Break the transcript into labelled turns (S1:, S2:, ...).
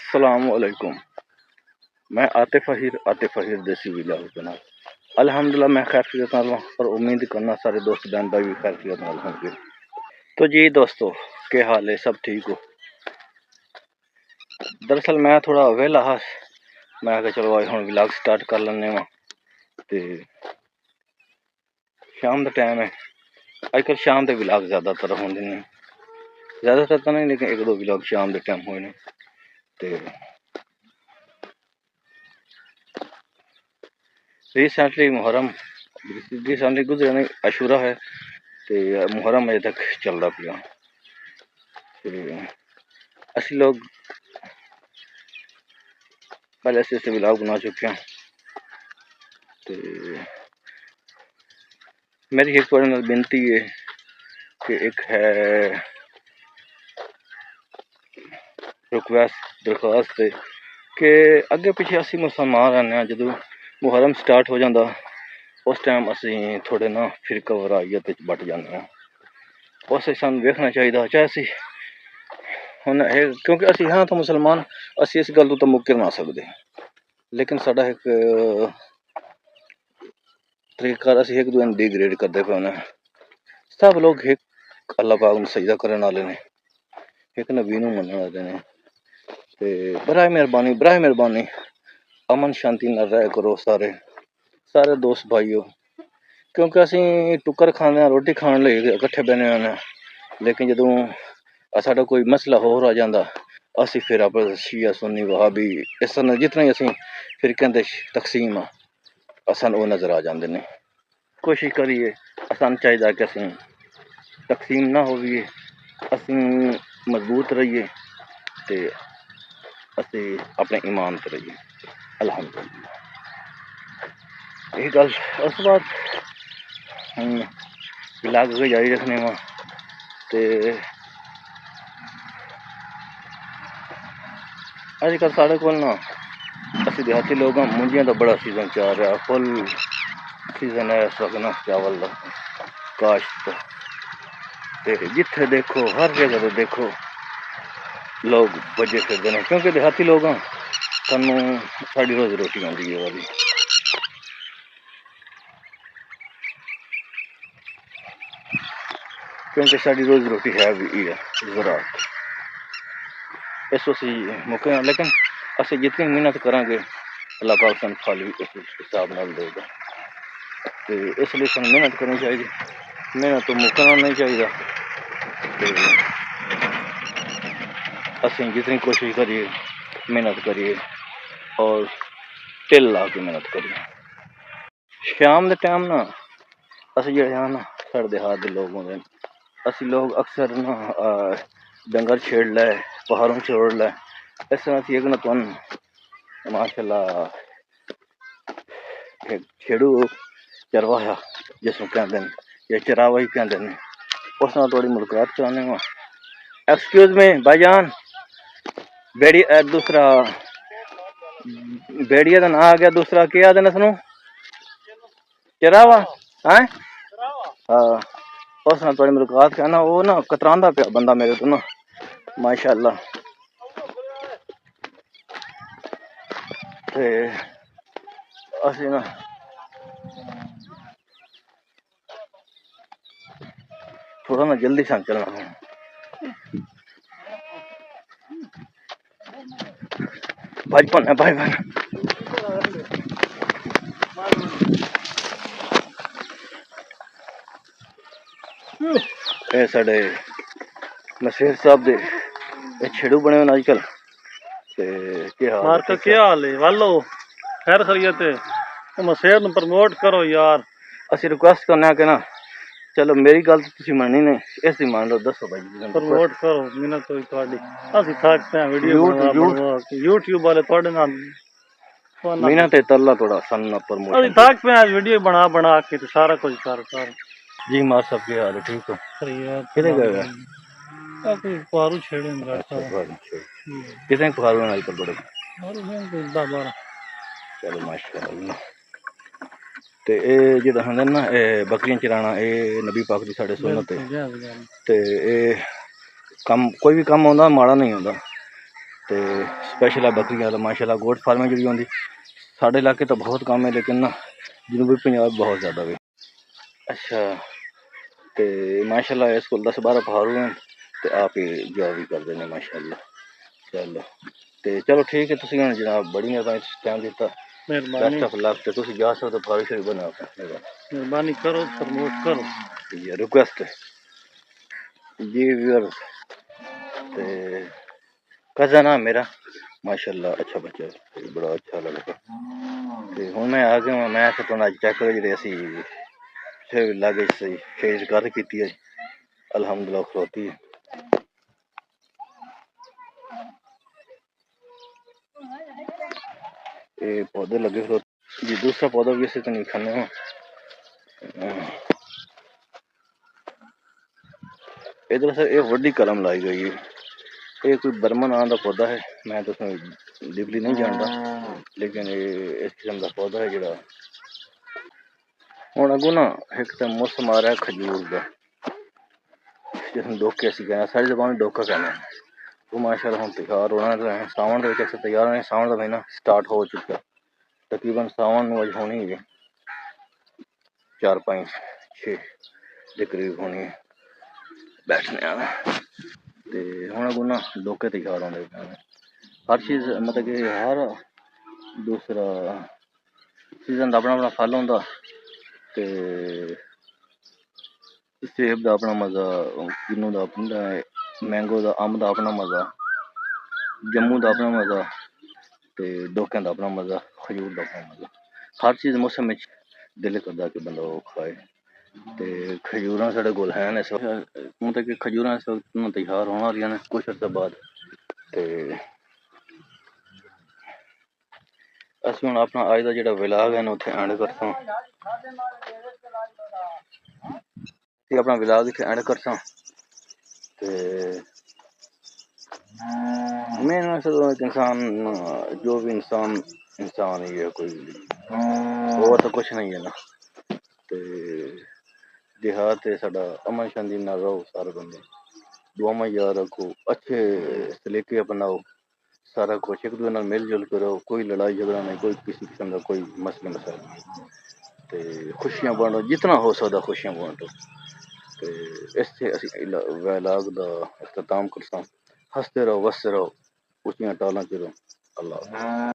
S1: अस्सलामुअलैकुम। मैं आतिफ अहीर देसी विला जनाब। अल्हम्दुलिल्लाह मैं खैरियत नाल हूं और उम्मीद करना सारे दोस्त बहन भाई भी खैरियत नाल होंगे। तो जी दोस्तों, क्या हाल है? सब ठीक हो? दरअसल मैं थोड़ा वेला हा, मैं कहा चलो आज हुण विलाग स्टार्ट कर लैने वा। ते शाम का टाइम है, अजकल शाम के विलाग ज़्यादातर होंदे ने, ज़्यादातर तो नहीं लेकिन एक दो विलाग शाम के टाइम हुए ने। ते रिसेंटली गुजरे नहीं, अशूरा है तो मुहर्रम अजे तक चलता पिया। असी लोग पहले ऐसे विलाग बना चुके हैं। तो मेरी एक थोड़े नाल बेनती है कि एक है रिक्वेस्ट दरखास्त है कि अगे पिछे असी मुसलमान रहने, जो मुहर्रम स्टार्ट हो जाता उस टाइम असी थोड़े ना फिरका वरायत बट जाने। उस सानू वेखना चाहिए, चाहे असी हुण क्योंकि असी हाँ तो मुसलमान, असी इस गल तो मुकर ना सकते, लेकिन साडा एक तरीका असी एक दूए डिग्रेड करते पे ने। सब लोग एक अल्लाह पाक नूं सजदा करन वाले ने, एक नबी नूं मनण वाले ने। ते बराए मेहरबानी अमन शांति नाल रह करो सारे दोस्त भाइयों, क्योंकि असी टुक्कर खाने रोटी खाने लई इकट्ठे बहने होने, लेकिन जदों साडा कोई मसला होर आ जांदा असी फिर अपने शिया सुन्नी वहाबी इस तरह जितने असी फिरकें दे तकसीम सानू नज़र आ जाते हैं। कोशिश करिए, सानू चाहिए कि असी तकसीम ना होइए, असी मजबूत रहिए ते असी अपने ईमान पर रहिए। अल्हम्दुलिल्लाह यही गल। उस बाद विलाग अगे जारी रखने वा। ते अजकल साढ़े कोल ना असी देहाती लोग हाँ, मुंजियां का बड़ा सीजन चल रहा, फुल सीजन है इस वक्त ना चावल का काश्त। ते जिथे देखो हर जगह पे देखो लोग बजे फिरते हैं, क्योंकि देहाती लोग हाँ सानू साड़ी रोजी रोटी आती है वाली। क्योंकि साड़ी रोजी रोटी है भी है ज़राअत, इस असी मुके हाँ, लेकिन असी जितनी मेहनत करांगे अल्लाह पाक सानू फल भी उस हिसाब नाल देगा। तो इसलिए सानू मेहनत करनी चाहिए, मेहनत तो मुकना नहीं चाहिए। असी जितनी कोशिश करिए, मेहनत करिए और तिल ला के मेहनत करिए। शाम के टाइम ना असी जो है ना साढ़े देहात के लोग होंगे, असी लोग अक्सर ना डंगर छेड़ लै, पहाड़ों छोड़ लै, इस तरह असी एक ना तुम माशाल्लाह छेड़ू चरवाहा जिसमें कहते हैं या चरावा ही कहते हैं, उस नाल थोड़ी मुलाकात कराने वा। एक्सक्यूज में भाईजान, बेड़िया दूसरा बेड़िया का ना आ गया, दूसरा क्या आदे इसनू चरावा है। हाँ उस नाल थोड़ी मुलाकात करना, वो ना कतरांदा पिया बंदा मेरे तो ना माशाल्लाह। ते असी ना थोड़ा ना जल्दी सन चलना। बचपन है भाई ये साढ़े नसीर साहब दे छेड़ू बने हुए अजकल।
S2: क्या हाल है वालो? खैर खैरियत है? मसेर नूं प्रमोट करो यार।
S1: असी रिक्वेस्ट करना कि ना चलो मेरी गल तो तुसीं मननी ने, इस दी मान लो, दसो भाई
S2: प्रमोट करो, मिन्नत होई तुहाडी। असीं थक पे वीडियो बनवा के यूट्यूब वाले तुहाडे नाल
S1: मेहनत है तल्ला थोड़ा सन ना प्रमोशन।
S2: असीं थक पे वीडियो बना के ते सारा कुछ कर
S1: जी मार सब के हाल है? ठीक हो? कितने गए हैं?
S2: पारू छेड़े
S1: अच्छा कितने पारू हैं आजकल बड़े?
S2: 10-12।
S1: चलो माशाअल्लाह। ते ये जेड़ा होंदा ना बकरियां चराना, ये नबी पाक दी साढ़े सुन्नत है। ते कम कोई भी कम होंदा माड़ा नहीं होंदा, ਤੇ ਸਪੈਸ਼ਲ ਆ ਬੱਕਰੀਆਂ ਦਾ ਮਾਸ਼ਾਅੱਲਾ ਗੋਟ ਫਾਰਮਿੰਗ ਜਿਹੜੀ ਹੁੰਦੀ ਸਾਡੇ ਇਲਾਕੇ ਤਾਂ ਬਹੁਤ ਕੰਮ ਹੈ ਲੇਕਿਨ ਨਾ ਜਨੂਬੀ ਪੰਜਾਬ ਬਹੁਤ ਜ਼ਿਆਦਾ ਵੇ ਅੱਛਾ ਤੇ ਮਾਸ਼ਾਅੱਲਾ ਇਸ ਕੋਲ 10-12 ਪਹਾੜੂ ਹਨ ਤੇ ਆਪ ਹੀ ਜੋਬ ਵੀ ਕਰਦੇ ਨੇ ਮਾਸ਼ਾਅੱਲਾ ਚਲੋ ਤੇ ਚਲੋ ਠੀਕ ਹੈ ਤੁਸੀਂ ਹੁਣ ਜਨਾਬ ਬੜੀ ਮਿਹਰਬਾਨੀ ਟਾਈਮ ਦਿੱਤਾ
S2: ਮਿਹਰਬਾਨੀ
S1: ਬੈਸਟ ਆਫ ਲੱਕ ਤੇ ਤੁਸੀਂ ਜਾ ਸਕਦੇ ਹੋ ਸ਼ੁਰੂ ਬਣਾ ਆਪਣਾ
S2: ਮਿਹरबानी करो प्रमोट करो
S1: ये रिक्वेस्ट जी व्यूअर ते कज़न है मेरा माशाल्लाह अच्छा बच्चा है बड़ा अच्छा लगा ते हुण मैं आ गया मैं तो अज चेक करो जी असी फिर लागे सही फेज गल की है अल्हम्दुलिल्लाह खलोती है ये पौधे लगे खलोते जी दूसरा पौधा भी इसी तो नहीं खाने इधर सर ये वड्डी कलम लाई गई है ये कोई बर्मा नाम का पौधा है मैं तो डीपली नहीं जानता लेकिन ये इस किस्म का पौधा है जोड़ा हूँ अगू ना एक तो मौसम आ रहा है खजूर का जिसमें डोके असी कहना सारी जबान में डोका कहना वो माशाल्लाह हम तैयार होना है सावन के तैयार होने सावन का महीना स्टार्ट हो चुका तकरीबन सावन अज होनी है 4-5-6 के करीब होनी है बैठने आना तो हूँ अगू ना डोके तैयार होने हर चीज़ मतलब कि हर दूसरा सीजन का अपना अपना फल होंदा ते सेब का अपना मज़ा किन्नू का अपना मैंगो का अंब का अपना मज़ा जम्मू का अपना मज़ा ते डोकें का अपना मज़ा खजूर का अपना मज़ा हर चीज़ मौसम में दिल करदा कि बंदा वो खाए ते खजूरां साढ़े कोल हैन इस वक्त मतलब कि खजूरां इस वक्त तैयार होने वालियां ने कुछ अर्से बाद ते असीं हुण अपना अज दा जेह्ड़ा विलाग है ना उत्थे एंड करसां अपना विलाग इत्थे एंड करसां ते मैं इंसान जो भी इंसान ही है कोई और तो कुछ नहीं है ना ते देहात है साडा अमन शांति नाल रहो सारे बंदे दुआ में याद रखो अच्छे सलीके अपनाओ सारा कुछ एक दूसरे नाल मिल जुल कर रहो कोई लड़ाई झगड़ा नहीं कोई किसी किस्म का कोई मसला मसाइल नहीं ते खुशियां बांटो जितना हो सकता खुशियां बांटो ते इससे असी वैलाग दा इख्तिताम करसां हंसते रहो वसते रहो उच्चियां टालां च रहो अल्लाह